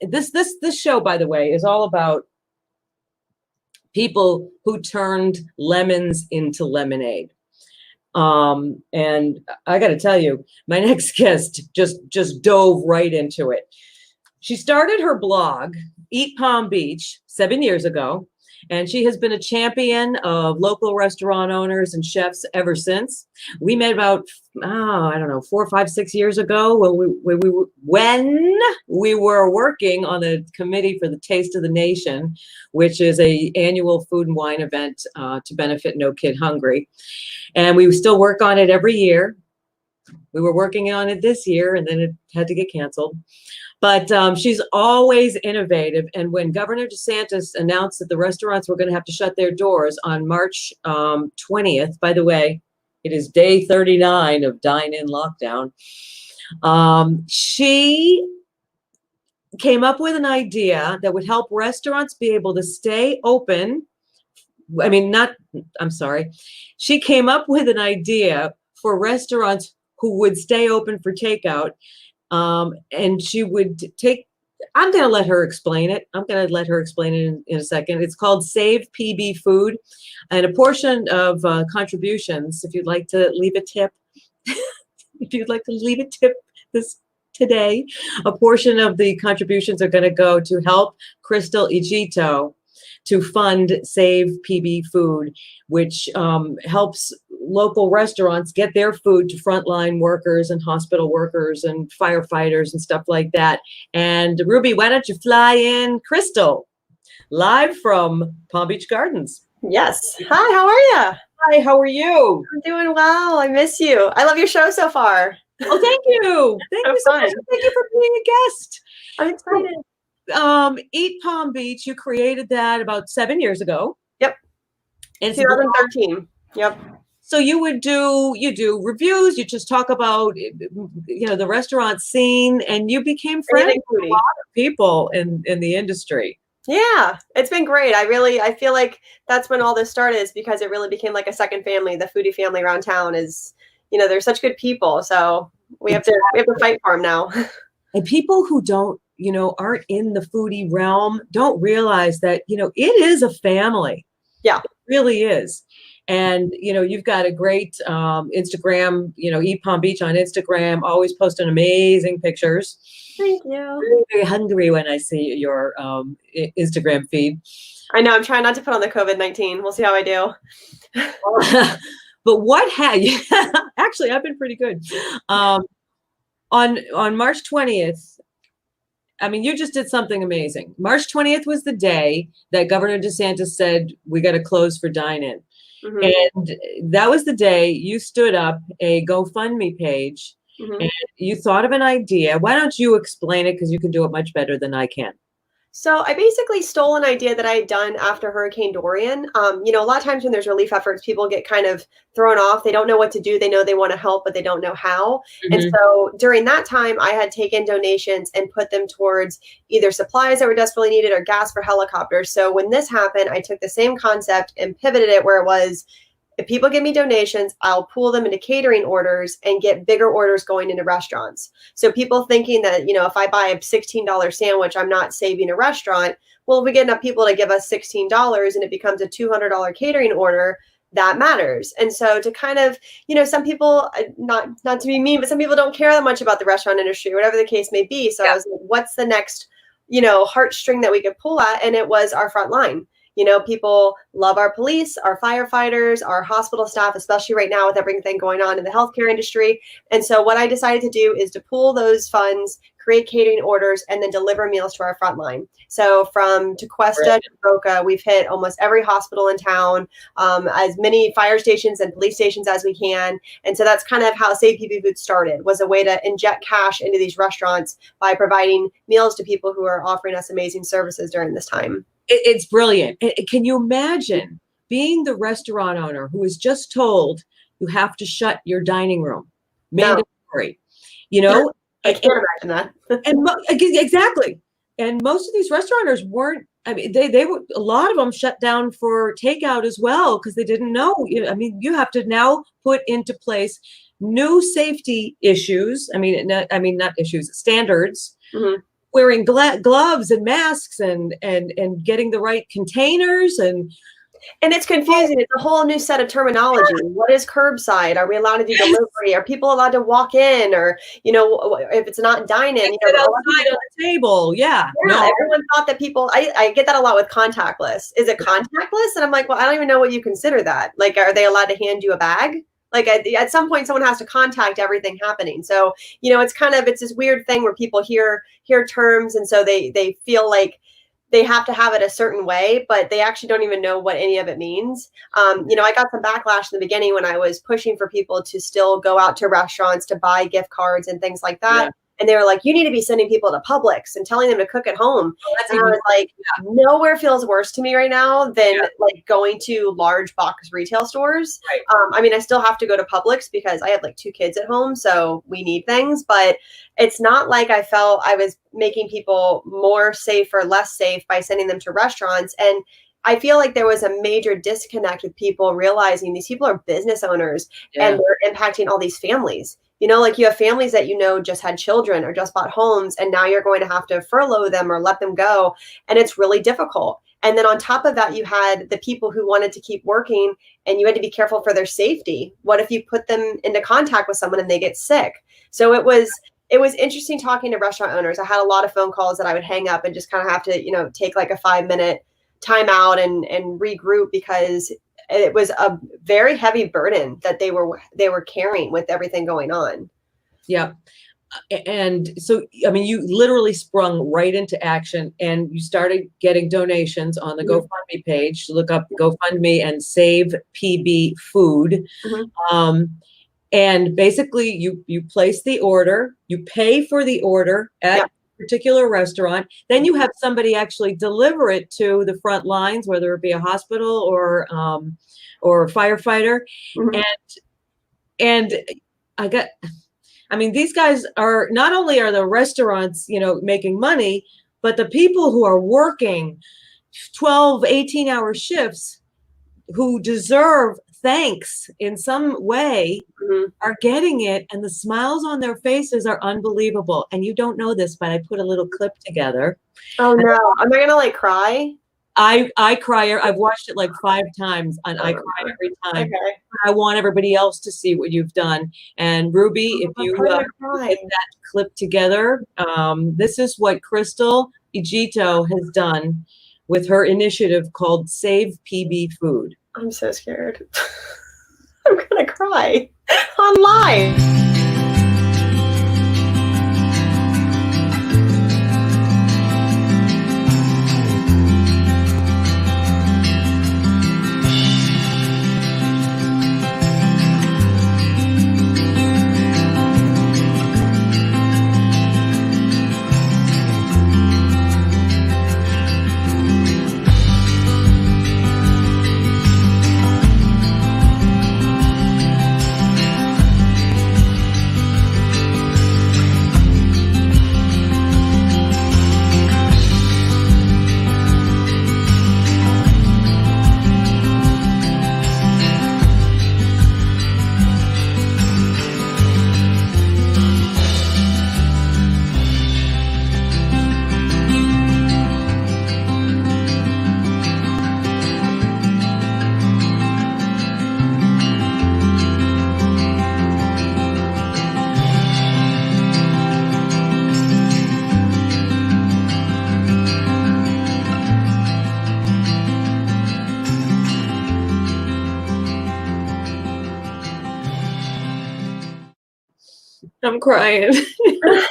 this show, by the way, is all about people who turned lemons into lemonade. And I got to tell you, my next guest just dove right into it. She started her blog, Eat Palm Beach, 7 years ago, and she has been a champion of local restaurant owners and chefs ever since. We met about, I don't know, 4, 5, 6 years ago when we were working on the committee for the Taste of the Nation, which is an annual food and wine event to benefit No Kid Hungry. And we still work on it every year. We were working on it this year, and then it had to get canceled. But she's always innovative. And when Governor DeSantis announced that the restaurants were going to have to shut their doors on March 20th, by the way, it is day 39 of dine-in lockdown, she came up with an idea that would help restaurants be able to stay open. She came up with an idea for restaurants who would stay open for takeout. And she would I'm going to let her explain it. In a second. It's called Save PB Food, and a portion of contributions, if you'd like to leave a tip, this today, a portion of the contributions are going to go to help Cristyle Egitto to fund Save PB Food, which helps local restaurants get their food to frontline workers and hospital workers and firefighters and stuff like that. And Ruby, why don't you fly in Cristyle live from Palm Beach Gardens? Yes. Hi, how are you? Hi, how are you? I'm doing well. I miss you. I love your show so far. Oh, thank you. Thank you so much. Thank you for being a guest. I'm excited. Eat Palm Beach, you created that about 7 years ago. Yep. In 2013. Yep. So you do reviews, you just talk about, the restaurant scene, and you became friends with a lot of people in the industry. Yeah, it's been great. I feel like that's when all this started, is because it really became like a second family. The foodie family around town is, they're such good people. So we have to fight for them now. And people who don't, aren't in the foodie realm don't realize that, it is a family. Yeah, it really is. And, you've got a great Instagram, Eat Palm Beach on Instagram, always posting amazing pictures. Thank you. I'm really very hungry when I see your Instagram feed. I know. I'm trying not to put on the COVID-19. We'll see how I do. But actually, I've been pretty good. On March 20th, you just did something amazing. March 20th was the day that Governor DeSantis said, we got to close for dine-in. Mm-hmm. And that was the day you stood up a GoFundMe page, mm-hmm. and you thought of an idea. Why don't you explain it? Because you can do it much better than I can. So I basically stole an idea that I had done after Hurricane Dorian. A lot of times when there's relief efforts, people get kind of thrown off. They don't know what to do. They know they want to help, but they don't know how. Mm-hmm. And so during that time, I had taken donations and put them towards either supplies that were desperately needed or gas for helicopters. So when this happened, I took the same concept and pivoted it where it was, if people give me donations, I'll pool them into catering orders and get bigger orders going into restaurants. So people thinking that, if I buy a $16 sandwich, I'm not saving a restaurant. Well, if we get enough people to give us $16 and it becomes a $200 catering order, that matters. And so to kind of, some people, not to be mean, but some people don't care that much about the restaurant industry, whatever the case may be. So yeah. I was like, what's the next, heartstring that we could pull at? And it was our front line. People love our police, our firefighters, our hospital staff, especially right now with everything going on in the healthcare industry. And so what I decided to do is to pool those funds, create catering orders, and then deliver meals to our front line. So from Tayste to Boca, we've hit almost every hospital in town, as many fire stations and police stations as we can. And so that's kind of how Save PB Food started, was a way to inject cash into these restaurants by providing meals to people who are offering us amazing services during this time. It's brilliant. Can you imagine being the restaurant owner who is just told you have to shut your dining room? Mandatory. I can't imagine that. Exactly. And most of these restaurateurs weren't. They were, a lot of them shut down for takeout as well because they didn't know. You have to now put into place new safety issues. Not issues, standards. Mm-hmm. wearing gloves and masks and getting the right containers And it's confusing. It's a whole new set of terminology. What is curbside? Are we allowed to do delivery? Are people allowed to walk in? Or, if it's not dine-in, sit outside on the table. Yeah. No, everyone thought that people, I get that a lot with contactless. Is it contactless? And I'm like, well, I don't even know what you consider that. Like, are they allowed to hand you a bag? Like at some point, someone has to contact everything happening. So, it's this weird thing where people hear terms. And so they feel like they have to have it a certain way, but they actually don't even know what any of it means. I got some backlash in the beginning when I was pushing for people to still go out to restaurants to buy gift cards and things like that. Yeah. And they were like, you need to be sending people to Publix and telling them to cook at home. And I was like, nowhere feels worse to me right now than like going to large box retail stores. Right. I still have to go to Publix because I have like 2 kids at home, so we need things, but it's not like I felt I was making people more safe or less safe by sending them to restaurants. And I feel like there was a major disconnect with people realizing these people are business owners and they're impacting all these families. Like you have families that, just had children or just bought homes, and now you're going to have to furlough them or let them go. And it's really difficult. And then on top of that, you had the people who wanted to keep working, and you had to be careful for their safety. What if you put them into contact with someone and they get sick? So it was interesting talking to restaurant owners. I had a lot of phone calls that I would hang up and just kind of have to, take like a 5-minute time out and regroup, because it was a very heavy burden that they were carrying with everything going on. Yeah. And so, you literally sprung right into action, and you started getting donations on the GoFundMe page. Look up GoFundMe and Save PB Food. And basically you place the order, you pay for the order at particular restaurant, then you have somebody actually deliver it to the front lines, whether it be a hospital or a firefighter. And these guys are, not only are the restaurants, making money, but the people who are working 12, 18-hour shifts, who deserve thanks in some way, are getting it, and the smiles on their faces are unbelievable. And you don't know this, but I put a little clip together. Oh no, am I gonna cry? I cry. I've watched it like 5 times, and I cry every time. Okay. I want everybody else to see what you've done. And Ruby, if you get that clip together, this is what Cristyle Egitto has done with her initiative called Save PB Food. I'm so scared. I'm gonna cry on live. I'm crying. You're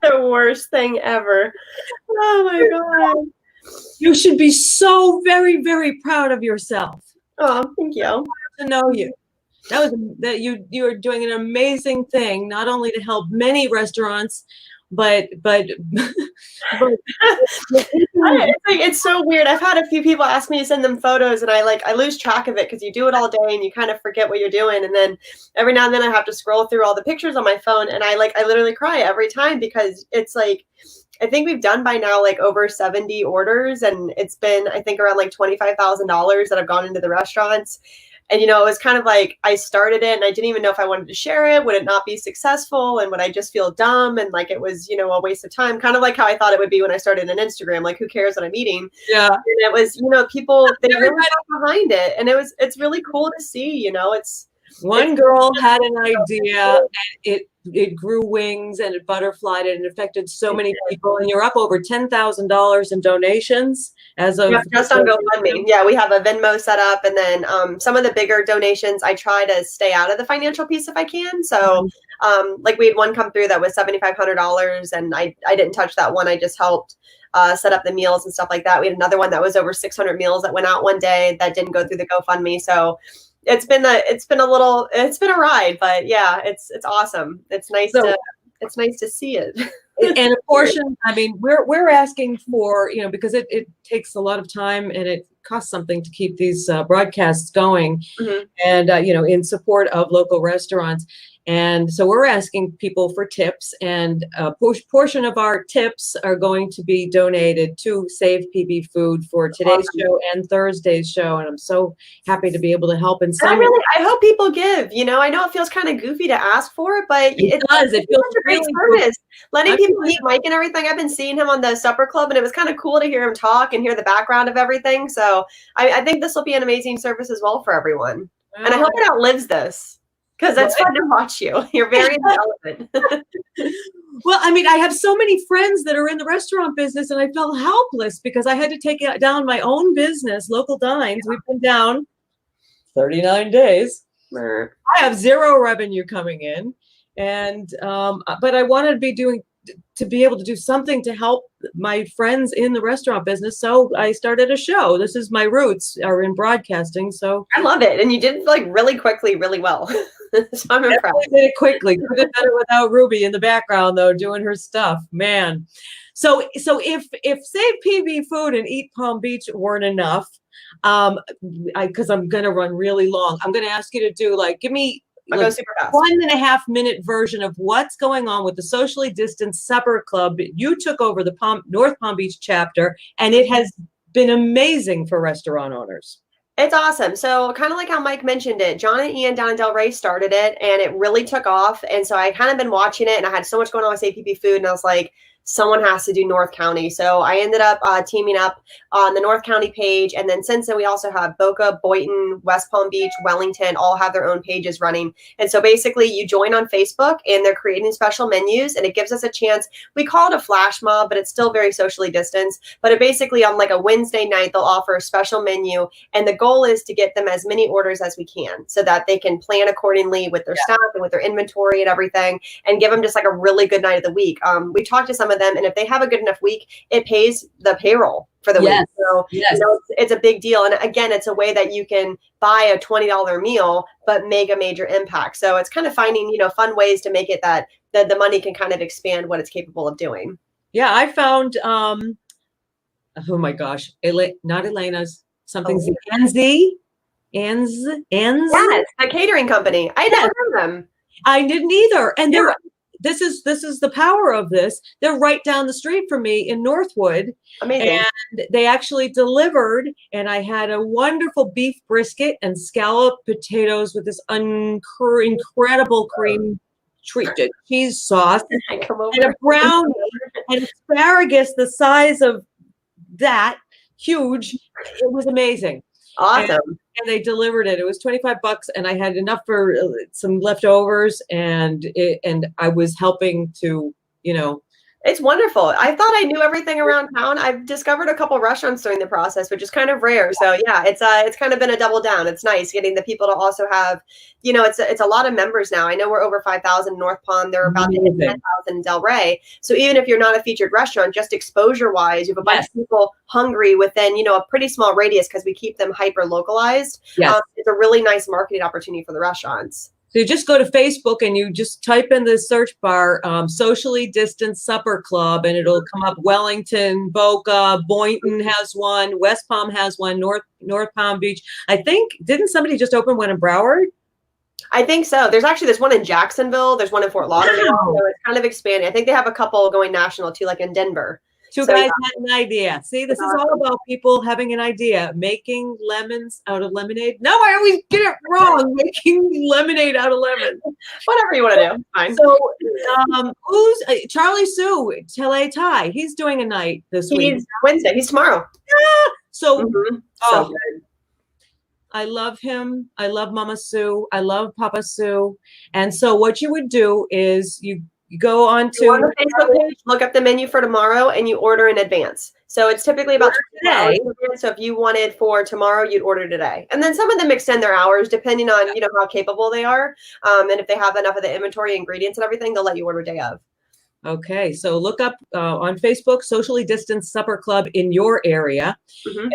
the worst thing ever. Oh my God. You should be so very, very proud of yourself. Oh, thank you. To know you. That you are doing an amazing thing, not only to help many restaurants, but it's so weird. I've had a few people ask me to send them photos, and I lose track of it because you do it all day and you kind of forget what you're doing, and then every now and then I have to scroll through all the pictures on my phone, and I literally cry every time, because it's like, I think we've done by now over 70 orders, and it's been, I think, around $25,000 that have gone into the restaurants. And, you know, it was kind of like I started it and I didn't even know if I wanted to share it. Would it not be successful? And would I just feel dumb? And like it was, you know, a waste of time, kind of like how I thought it would be when I started an Instagram. Like, who cares what I'm eating? Yeah. And it was, you know, people, they really got behind it. And it's really cool to see, you know, one girl had an idea and it grew wings and it butterflied and it affected so many people. And you're up over $10,000 in donations as of just on GoFundMe. Yeah, we have a Venmo set up, and then some of the bigger donations, I try to stay out of the financial piece if I can. So, like we had one come through that was $7,500, and I didn't touch that one. I just helped set up the meals and stuff like that. We had another one that was over 600 meals that went out one day that didn't go through the GoFundMe. So it's been a ride, but yeah, it's awesome. It's nice to see it. And a portion, I mean, we're asking for, you know, because it takes a lot of time and it costs something to keep these broadcasts going, and you know, in support of local restaurants. And so we're asking people for tips, and a portion of our tips are going to be donated to Save PB Food for today's show and Thursday's show. And I'm so happy to be able to help. And I hope people give. You know, I know it feels kind of goofy to ask for it, but it does. It feels a great service. Letting people meet Mike and everything. I've been seeing him on the supper club, and it was kind of cool to hear him talk and hear the background of everything. So I think this will be an amazing service as well for everyone. And I hope it outlives this. Because it's fun to watch you. You're very intelligent. Well, I mean, I have so many friends that are in the restaurant business, and I felt helpless because I had to take down my own business, Local Dines. We've been down 39 days. I have zero revenue coming in, and but I wanted to be able to do something to help my friends in the restaurant business. So I started a show. This is my roots are in broadcasting. So I love it. And you did like really quickly, really well. So I'm impressed. I did it quickly. Could have done it without Ruby in the background though, doing her stuff, man. So if Save PB Food and Eat Palm Beach weren't enough, because I'm going to run really long, I'm going to ask you to do give me go super fast. 1.5 minute version of what's going on with the socially distanced supper club. You took over the North Palm Beach chapter, and it has been amazing for restaurant owners. It's awesome. So kind of like how Mike mentioned it, John and Ian down in Delray started it, and it really took off. And so I kind of been watching it, and I had so much going on with APP Food, and I was like, someone has to do North County. So I ended up teaming up on the North County page. And then since then, we also have Boca, Boynton, West Palm Beach, Wellington, all have their own pages running. And so basically you join on Facebook, and they're creating special menus, and it gives us a chance. We call it a flash mob, but it's still very socially distanced. But it basically on like a Wednesday night, they'll offer a special menu. And the goal is to get them as many orders as we can so that they can plan accordingly with their staff and with their inventory and everything, and give them just like a really good night of the week. We talked to some of them, and if they have a good enough week, it pays the payroll for the week. So you know, it's a big deal. And again, it's a way that you can buy a $20 meal, but make a major impact. So it's kind of finding, you know, fun ways to make it that the money can kind of expand what it's capable of doing. Yeah, I found, oh my gosh, not Elena's, something's Anzi. Yes, a catering company. I never heard of them. I didn't either. And they're this is the power of this. They're right down the street from me in Northwood. Amazing. And they actually delivered, and I had a wonderful beef brisket and scalloped potatoes with this incredible cream cheese sauce, and a brownie and asparagus the size of that, huge. It was amazing. Awesome. And they delivered it. It was $25, and I had enough for some leftovers, and I was helping to, you know. It's wonderful. I thought I knew everything around town. I've discovered a couple restaurants during the process, which is kind of rare. So yeah, it's kind of been a double down. It's nice getting the people to also have, you know, it's a lot of members now. I know we're over 5,000 in North Palm. They're about to hit 10,000 in Delray. So even if you're not a featured restaurant, just exposure wise, you have a bunch of people hungry within, you know, a pretty small radius because we keep them hyper localized. It's a really nice marketing opportunity for the restaurants. So you just go to Facebook and you just type in the search bar, socially distanced supper club, and it'll come up. Wellington, Boca, Boynton has one, West Palm has one, North Palm Beach. I think, didn't somebody just open one in Broward? I think so. There's one in Jacksonville. There's one in Fort Lauderdale. So it's kind of expanding. I think they have a couple going national too, like in Denver. Two So, guys yeah. had an idea. See, this is all about people having an idea, making lemons out of lemonade. No, I always get it wrong. Making lemonade out of lemon. Whatever you want to do, fine. So, who's Charlie Sue, Tele Ty? He's doing a night this week. He's Wednesday. He's tomorrow. So, So good. I love him. I love Mama Sue. I love Papa Sue. And so what you would do is you go on to on the Facebook page, look up the menu for tomorrow, and you order in advance. So it's typically about 24 hours in advance. So if you wanted for tomorrow, you'd order today. And then some of them extend their hours depending on, you know, how capable they are. And if they have enough of the inventory, ingredients, and everything, they'll let you order day of. Okay, so look up on Facebook, Socially Distanced Supper Club in your area.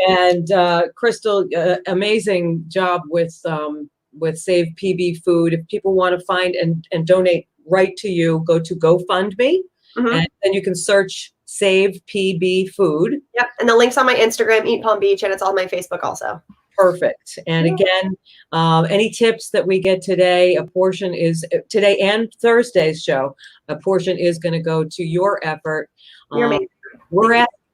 And Crystal, amazing job with Save PB Food. If people want to find and donate right to you, go to GoFundMe, and then you can search Save PB Food. Yep, and the link's on my Instagram, Eat Palm Beach, and it's on my Facebook also. Perfect. And again, any tips that we get today, a portion is today and Thursday's show, a portion is going to go to your effort. You're amazing.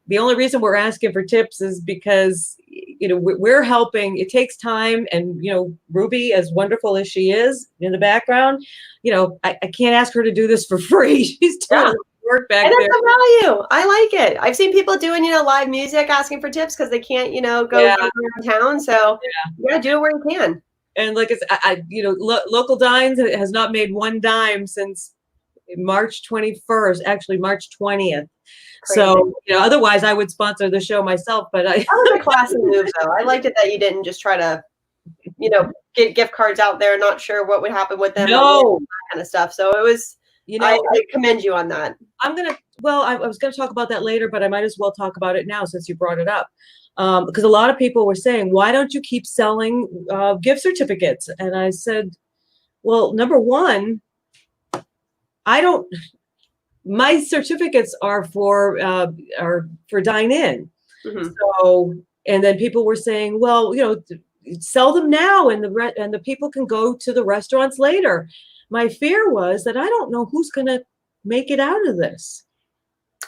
The only reason we're asking for tips is because, you know, we're helping. It takes time. And, you know, Ruby, as wonderful as she is in the background, you know, I can't ask her to do this for free. She's doing work back and there. that's a value. I like it. I've seen people doing, you know, live music, asking for tips because they can't, you know, go around town. So yeah, do it where you can. And like you know, Local Dines has not made one dime since March 21st, actually March 20th. Crazy. So, you know, otherwise I would sponsor the show myself, but that was a classy move though. I liked it that you didn't just try to, you know, get gift cards out there, not sure what would happen with them. No. That kind of stuff. So it was, you know, I commend you on that. I was going to talk about that later, but I might as well talk about it now since you brought it up. Because a lot of people were saying, why don't you keep selling gift certificates? And I said, well, number one, my certificates are for dine-in. So, and then people were saying, well, you know, sell them now and the people can go to the restaurants later. My fear was that I don't know who's going to make it out of this.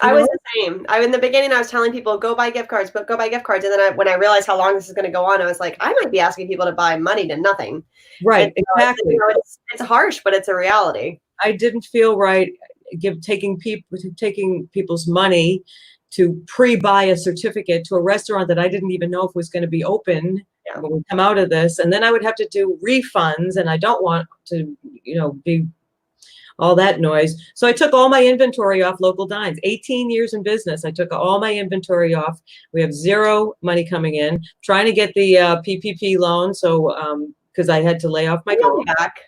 I was the same. In the beginning, I was telling people, go buy gift cards, but go buy gift cards. And then when I realized how long this is going to go on, I was like, I might be asking people to buy money to nothing. Right, and, exactly. You know, it's harsh, but it's a reality. I didn't feel right taking people's money to pre-buy a certificate to a restaurant that I didn't even know if was going to be open when we come out of this. And then I would have to do refunds, and I don't want to, you know, be all that noise. So I took all my inventory off Local Dines. 18 years in business. I took all my inventory off. We have zero money coming in. Trying to get the PPP loan. So because I had to lay off my girl back.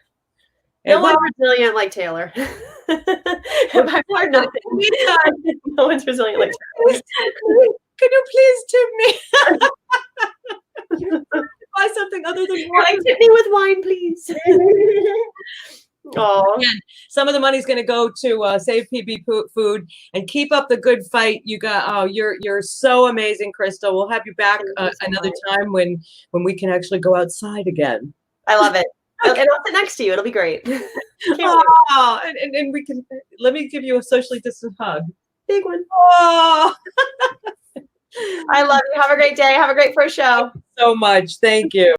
No one's resilient like Taylor. By far, nothing. No one's resilient like Taylor. Can you please tip me? Buy something other than wine. Tip me with wine, please. Oh, some of the money's going to go to Save PB Food, and keep up the good fight. You got. Oh, you're so amazing, Crystal. We'll have you back another time when we can actually go outside again. I love it. Okay. And I'll sit next to you. It'll be great. Oh, and we can. Let me give you a socially distant hug. Big one. Oh. I love you. Have a great day. Have a great first show. So much. Thank you.